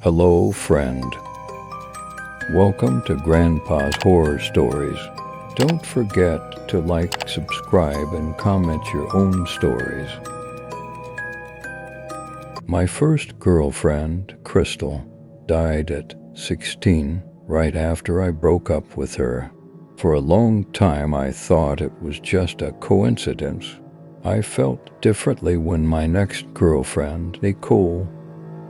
Hello, friend. Welcome to Grandpa's Horror Stories. Don't forget to like, subscribe, and comment your own stories. My first girlfriend, Crystal, died at 16, right after I broke up with her. For a long time, I thought it was just a coincidence. I felt differently when my next girlfriend, Nicole,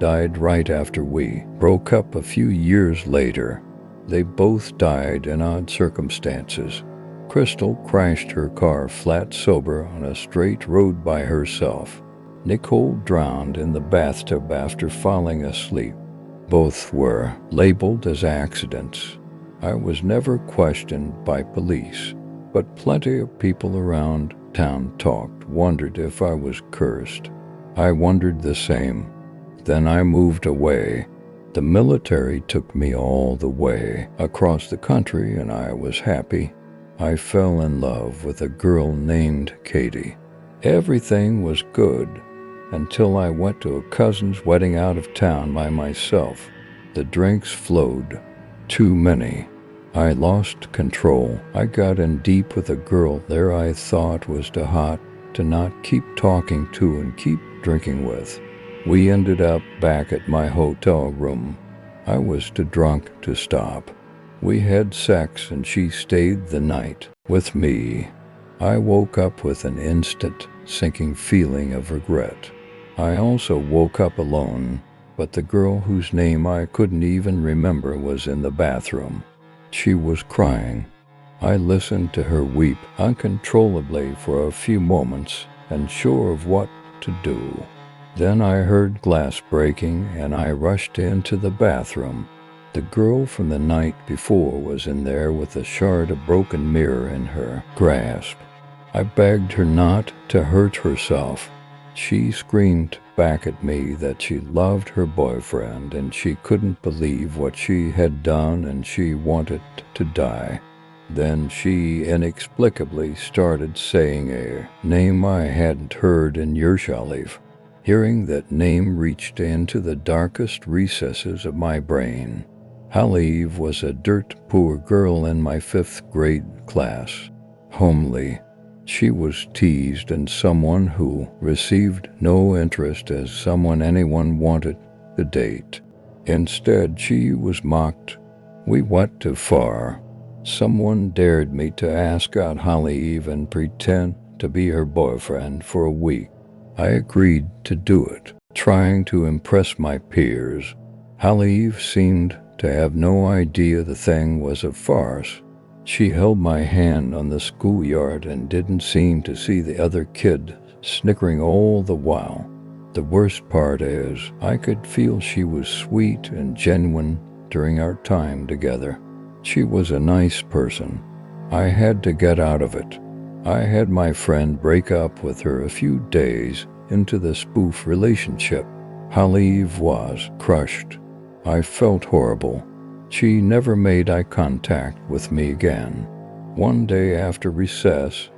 died right after we broke up a few years later. They both died in odd circumstances. Crystal crashed her car flat sober on a straight road by herself. Nicole drowned in the bathtub after falling asleep. Both were labeled as accidents. I was never questioned by police, but plenty of people around town wondered if I was cursed. I wondered the same. Then I moved away. The military took me all the way across the country, and I was happy. I fell in love with a girl named Katie. Everything was good until I went to a cousin's wedding out of town by myself. The drinks flowed. Too many. I lost control. I got in deep with a girl there I thought was too hot to not keep talking to and keep drinking with. We ended up back at my hotel room. I was too drunk to stop. We had sex and she stayed the night with me. I woke up with an instant sinking feeling of regret. I also woke up alone, but the girl whose name I couldn't even remember was in the bathroom. She was crying. I listened to her weep uncontrollably for a few moments, unsure of what to do. Then I heard glass breaking and I rushed into the bathroom. The girl from the night before was in there with a shard of broken mirror in her grasp. I begged her not to hurt herself. She screamed back at me that she loved her boyfriend and she couldn't believe what she had done and she wanted to die. Then she inexplicably started saying a name I hadn't heard in years. Hollyeve. Hearing that name reached into the darkest recesses of my brain. Hollyeve was a dirt poor girl in my 5th grade class. Homely. She was teased and someone who received no interest as someone anyone wanted to date. Instead, she was mocked. We went too far. Someone dared me to ask out Hollyeve and pretend to be her boyfriend for a week. I agreed to do it, trying to impress my peers. Hollyeve seemed to have no idea the thing was a farce. She held my hand on the schoolyard and didn't seem to see the other kid snickering all the while. The worst part is, I could feel she was sweet and genuine during our time together. She was a nice person. I had to get out of it. I had my friend break up with her a few days into the spoof relationship. Hollyeve was crushed. I felt horrible. She never made eye contact with me again. One day after recess,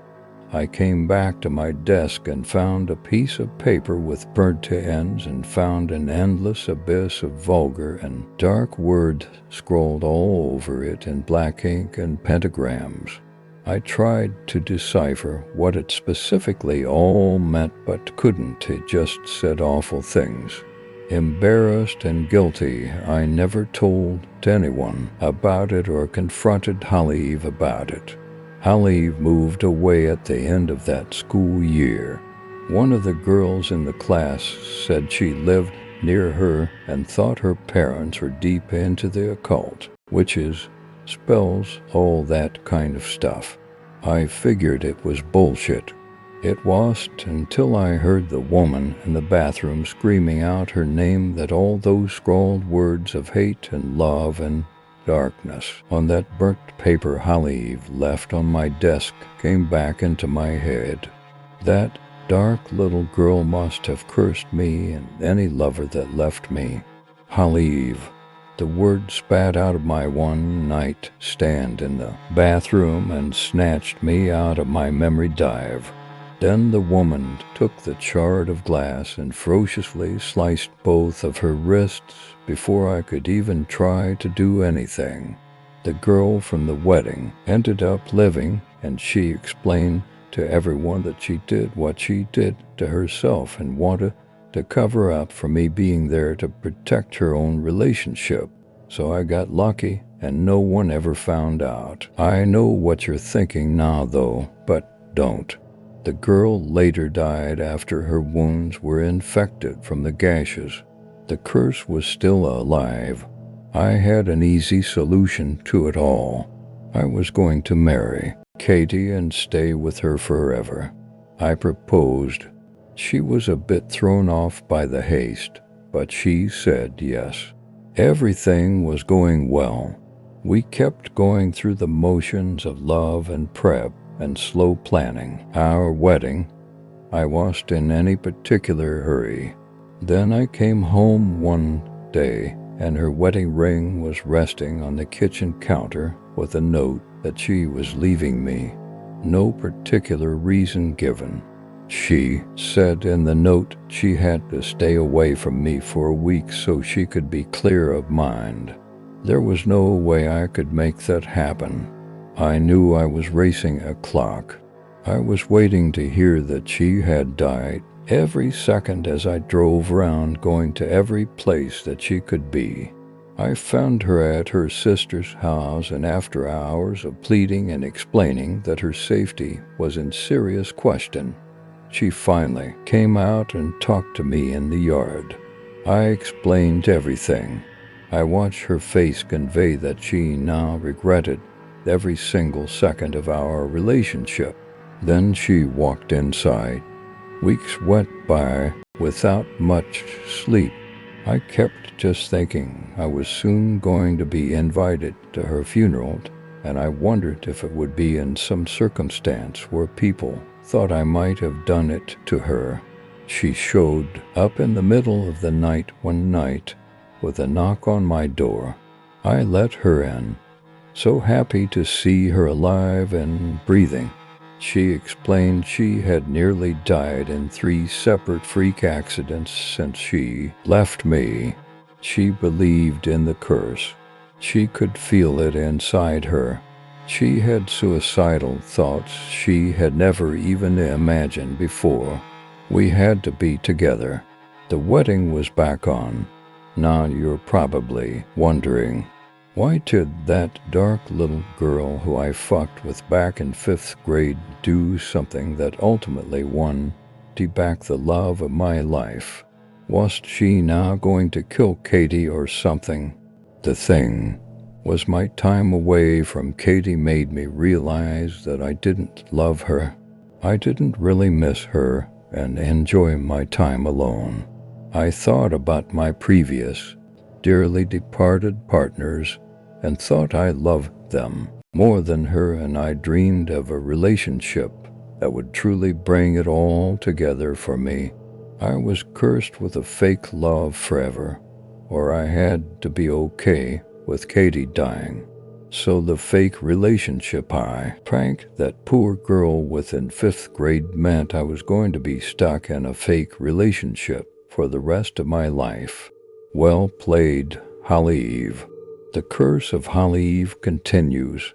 I came back to my desk and found a piece of paper with burnt ends and found an endless abyss of vulgar and dark words scrawled all over it in black ink and pentagrams. I tried to decipher what it specifically all meant but couldn't. It just said awful things. Embarrassed and guilty, I never told anyone about it or confronted Hollyeve about it. Hollyeve moved away at the end of that school year. One of the girls in the class said she lived near her and thought her parents were deep into the occult, witches, spells, all that kind of stuff. I figured it was bullshit. It wasn't until I heard the woman in the bathroom screaming out her name that all those scrawled words of hate and love and darkness on that burnt paper Hollyeve left on my desk came back into my head. That dark little girl must have cursed me and any lover that left me. Hollyeve. The word spat out of my one night stand in the bathroom and snatched me out of my memory dive. Then the woman took the shard of glass and ferociously sliced both of her wrists before I could even try to do anything. The girl from the wedding ended up living, and she explained to everyone that she did what she did to herself and wanted to cover up for me being there to protect her own relationship. So I got lucky and no one ever found out. I know what you're thinking now though, but don't. The girl later died after her wounds were infected from the gashes. The curse was still alive. I had an easy solution to it all. I was going to marry Katie and stay with her forever. I proposed. She was a bit thrown off by the haste, but she said yes. Everything was going well. We kept going through the motions of love and prep and slow planning our wedding. I wasn't in any particular hurry. Then I came home one day and her wedding ring was resting on the kitchen counter with a note that she was leaving me. No particular reason given. She said in the note she had to stay away from me for a week so she could be clear of mind. There was no way I could make that happen. I knew I was racing a clock. I was waiting to hear that she had died every second as I drove around going to every place that she could be. I found her at her sister's house, and after hours of pleading and explaining that her safety was in serious question, she finally came out and talked to me in the yard. I explained everything. I watched her face convey that she now regretted every single second of our relationship. Then she walked inside. Weeks went by without much sleep. I kept just thinking I was soon going to be invited to her funeral, and I wondered if it would be in some circumstance where people thought I might have done it to her. She showed up in the middle of the night one night with a knock on my door. I let her in, so happy to see her alive and breathing. She explained she had nearly died in 3 separate freak accidents since she left me. She believed in the curse. She could feel it inside her. She had suicidal thoughts she had never even imagined before. We had to be together. The wedding was back on. Now you're probably wondering, why did that dark little girl who I fucked with back in 5th grade do something that ultimately won back the love of my life? Wasn't she now going to kill Katie or something? The thing was, my time away from Katie made me realize that I didn't love her. I didn't really miss her and enjoy my time alone. I thought about my previous, dearly departed partners and thought I loved them more than her, and I dreamed of a relationship that would truly bring it all together for me. I was cursed with a fake love forever, or I had to be okay with Katie dying. So the fake relationship I pranked that poor girl with in 5th grade meant I was going to be stuck in a fake relationship for the rest of my life. Well played, Hollyeve. The curse of Hollyeve continues.